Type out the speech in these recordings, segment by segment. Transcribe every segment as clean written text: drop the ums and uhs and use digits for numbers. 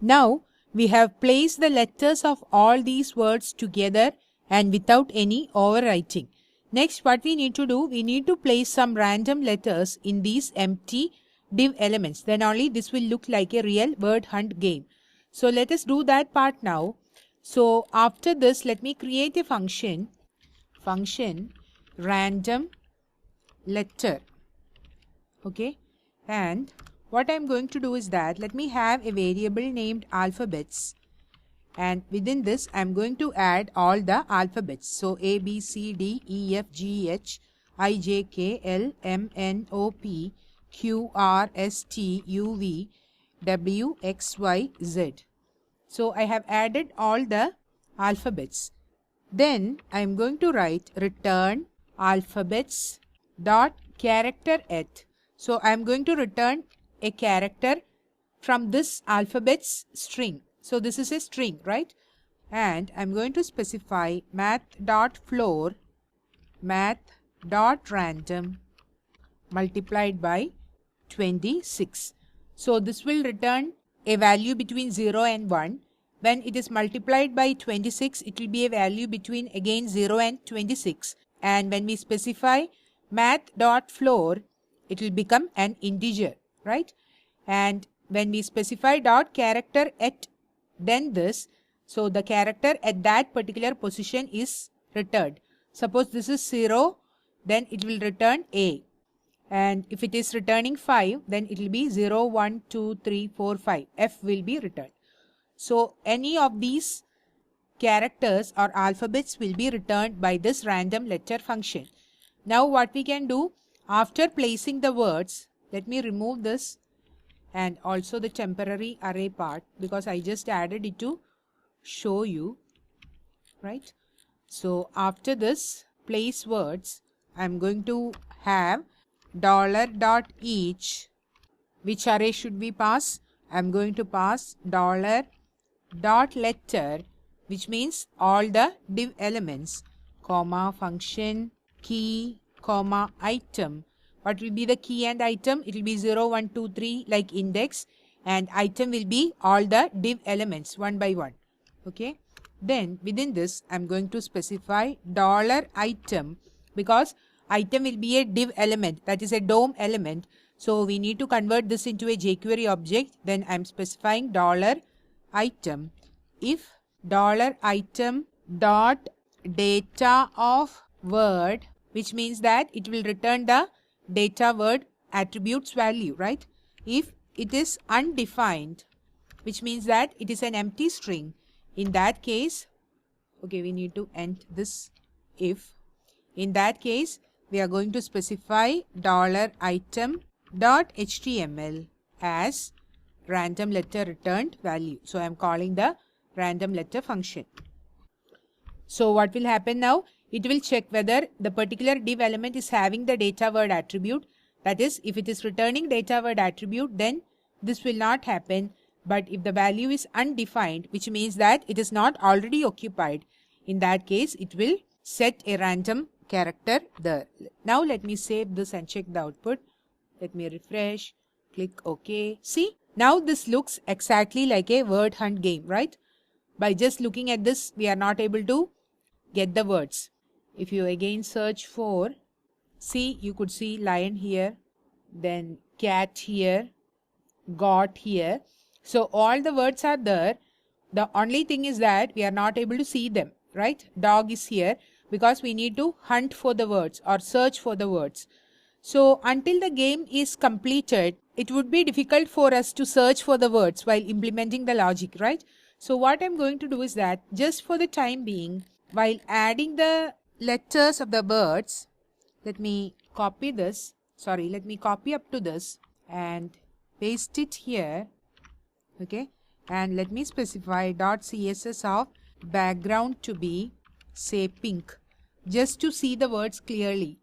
Now we have placed the letters of all these words together and without any overwriting. Next, what we need to do, we need to place some random letters in these empty div elements. Then only this will look like a real word hunt game. So let us do that part now. So after this, let me create a function random letter. Okay, and what I'm going to do is that let me have a variable named alphabets, and within this I'm going to add all the alphabets. So A, B, C, D, E, F, G, H, I, J, K, L, M, N, O, P, Q, R, S, T, U, V, W, X, Y, Z. So I have added all the alphabets. Then I'm going to write return alphabets dot character at. So I'm going to return a character from this alphabets string. So this is a string, right? And I'm going to specify math.floor math.random multiplied by 26. So this will return a value between 0 and 1. When it is multiplied by 26, it will be a value between again 0 and 26. And when we specify math.floor, it will become an integer, right? And when we specify dot character at, then this, so the character at that particular position is returned. Suppose this is 0, then it will return A. And if it is returning 5, then it will be 0, 1, 2, 3, 4, 5. F will be returned. So any of these characters or alphabets will be returned by this random letter function. Now what we can do, after placing the words, let me remove this and also the temporary array part, because I just added it to show you, right? So after this place words, I'm going to have $.each. Which array should we pass? I'm going to pass $.letter, which means all the div elements, comma, function, key, comma, item. What will be the key and item? It will be 0, 1, 2, 3 like index, and item will be all the div elements one by one. Okay. Then within this I'm going to specify $item, because item will be a div element, that is a DOM element. So we need to convert this into a jQuery object. Then I'm specifying $item. If $item dot data of word, which means that it will return the data word attributes value, right? If it is undefined, which means that it is an empty string, in that case, okay, we need to end this if. In that case, we are going to specify $item.html as random letter returned value. So I am calling the random letter function. So what will happen now? It will check whether the particular div element is having the data word attribute. That is, if it is returning data word attribute, then this will not happen. But if the value is undefined, which means that it is not already occupied, in that case, it will set a random character there. Now let me save this and check the output. Let me refresh, click OK. See, now this looks exactly like a word hunt game, right? By just looking at this, we are not able to get the words. If you again search for, see, you could see lion here, then cat here, got here. So all the words are there. The only thing is that we are not able to see them, right? Dog is here because we need to hunt for the words or search for the words. So until the game is completed, it would be difficult for us to search for the words while implementing the logic, right? So what I'm going to do is that just for the time being, while adding the letters of the birds, let me copy this. Sorry, let me copy up to this and paste it here. Okay, and let me specify .css of background to be, say, pink, just to see the words clearly,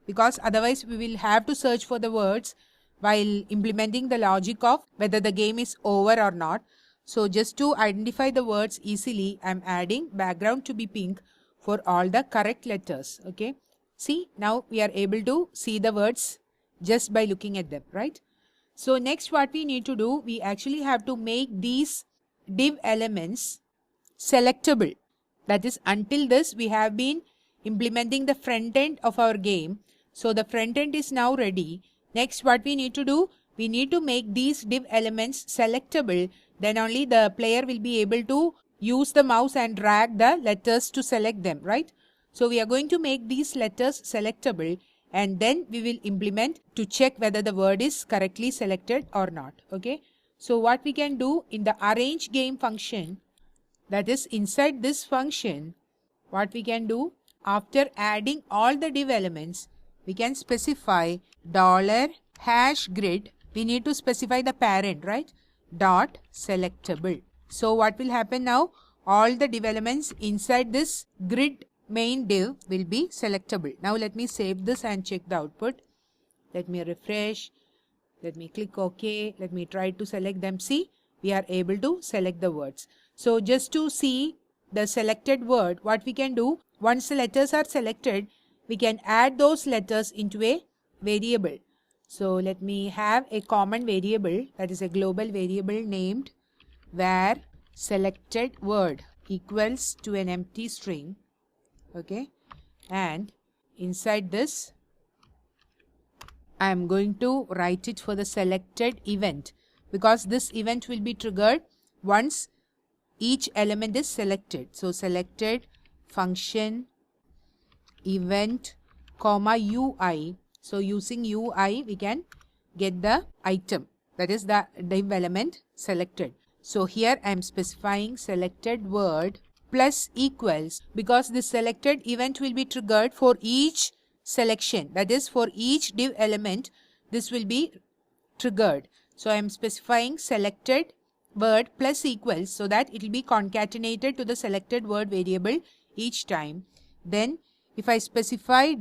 because otherwise we will have to search for the words while implementing the logic of whether the game is over or not. So just to identify the words easily, I'm adding background to be pink for all the correct letters. Okay, see, now we are able to see the words just by looking at them, right? So next what we need to do, we actually have to make these div elements selectable. That is, until this we have been implementing the front end of our game. So the front end is now ready. Next, what we need to do, we need to make these div elements selectable. Then only the player will be able to use the mouse and drag the letters to select them, right? So we are going to make these letters selectable, and then we will implement to check whether the word is correctly selected or not. Okay. So what we can do in the arrange game function, that is inside this function, what we can do, after adding all the div elements, we can specify $grid. We need to specify the parent, right? Dot selectable. So what will happen now? All the div elements inside this grid main div will be selectable. Now let me save this and check the output. Let me refresh. Let me click OK. Let me try to select them. See, we are able to select the words. So just to see the selected word, what we can do, once the letters are selected, we can add those letters into a variable. So let me have a common variable, that is a global variable named where selected word equals to an empty string. Okay, and inside this I am going to write it for the selected event, because this event will be triggered once each element is selected. So selected function event comma UI. So using UI we can get the item, that is the div element selected. So here I am specifying selected word plus equals, because this selected event will be triggered for each selection, that is for each div element this will be triggered. So I am specifying selected word plus equals so that it will be concatenated to the selected word variable each time. Then if I specify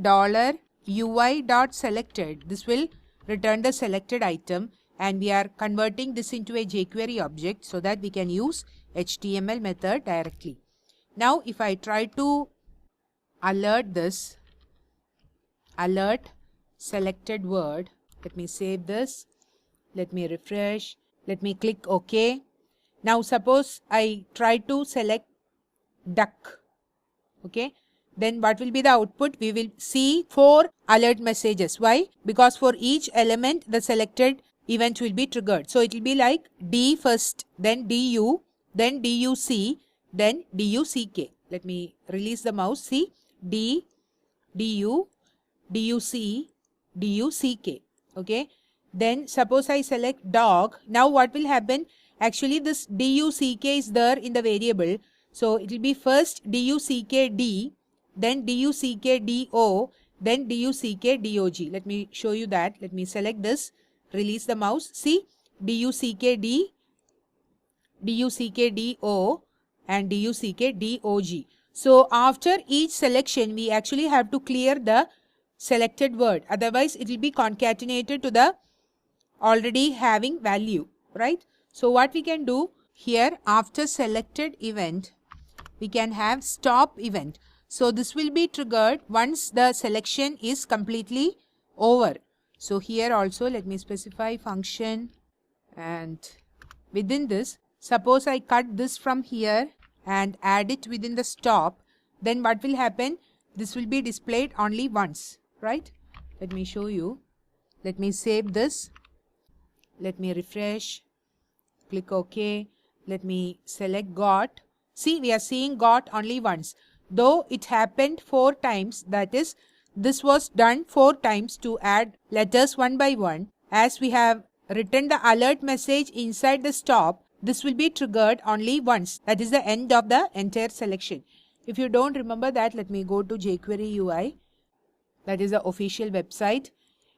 $UI.selected, this will return the selected item, and we are converting this into a jQuery object so that we can use HTML method directly. Now if I try to alert this, alert selected word, let me save this, let me refresh, let me click OK. Now suppose I try to select duck. Okay, then what will be the output? We will see 4 alert messages. Why? Because for each element the selected event will be triggered. So it will be like D first, then DU, then DUC, then DUCK. Let me release the mouse. See, D, DU, DUC, DUCK. Okay. Then suppose I select dog. Now what will happen? Actually this DUCK is there in the variable. So it will be first DUCKD, then DUCKDO, then DUCKDOG. Let me show you that. Let me select this, release the mouse. See, DUCKD, DUCKDO and DUCKDOG. So after each selection we actually have to clear the selected word. Otherwise it will be concatenated to the already having value, right? So what we can do here, after selected event we can have stop event. So this will be triggered once the selection is completely over. So here also let me specify function, and within this suppose I cut this from here and add it within the stop, then what will happen? This will be displayed only once, right? Let me show you. Let me save this. Let me refresh. Click OK. Let me select got. See, we are seeing got only once. Though it happened 4 times, that is, this was done 4 times to add letters one by one. As we have written the alert message inside the stop, this will be triggered only once. That is the end of the entire selection. If you don't remember that, let me go to jQueryUI. That is the official website.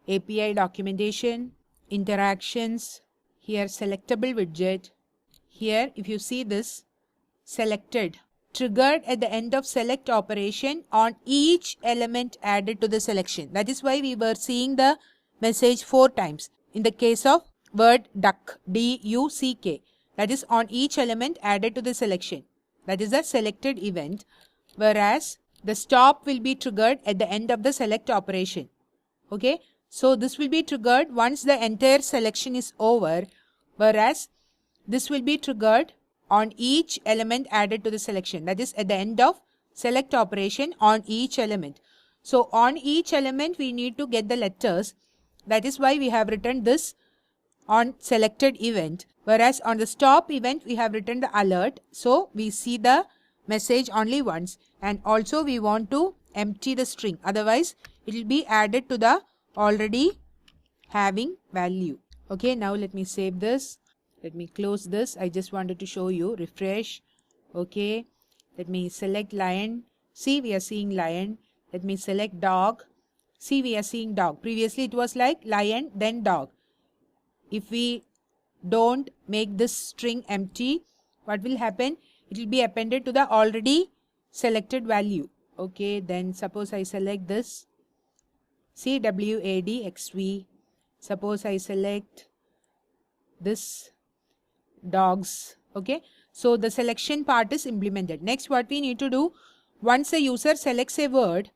API documentation, interactions, here selectable widget. Here if you see this, selected, triggered at the end of select operation on each element added to the selection. That is why we were seeing the message 4 times. In the case of word duck, D-U-C-K, that is on each element added to the selection. That is the selected event. Whereas the stop will be triggered at the end of the select operation. Okay. So this will be triggered once the entire selection is over. Whereas this will be triggered on each element added to the selection. That is at the end of select operation on each element. So on each element we need to get the letters. That is why we have written this on selected event, whereas on the stop event we have written the alert. So we see the message only once, and also we want to empty the string, otherwise it will be added to the already having value. Okay, now let me save this. Let me close this. I just wanted to show you. Refresh. Okay, let me select lion. See, we are seeing lion. Let me select dog. See, we are seeing dog. Previously it was like lion then dog. If we don't make this string empty, what will happen? It will be appended to the already selected value. Okay, then suppose I select this. See, WADXV. Suppose I select this dogs. Okay, so the selection part is implemented. Next, what we need to do, once a user selects a word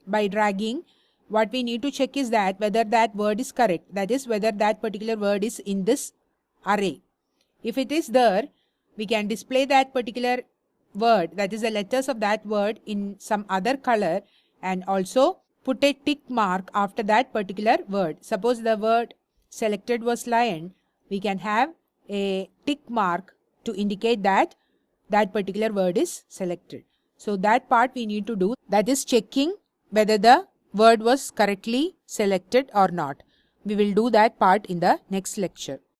by dragging, what we need to check is that whether that word is correct. That is, whether that particular word is in this array. If it is there, we can display that particular word, that is the letters of that word, in some other color, and also put a tick mark after that particular word. Suppose the word selected was lion, we can have a tick mark to indicate that that particular word is selected. So that part we need to do, that is checking whether the word was correctly selected or not. We will do that part in the next lecture.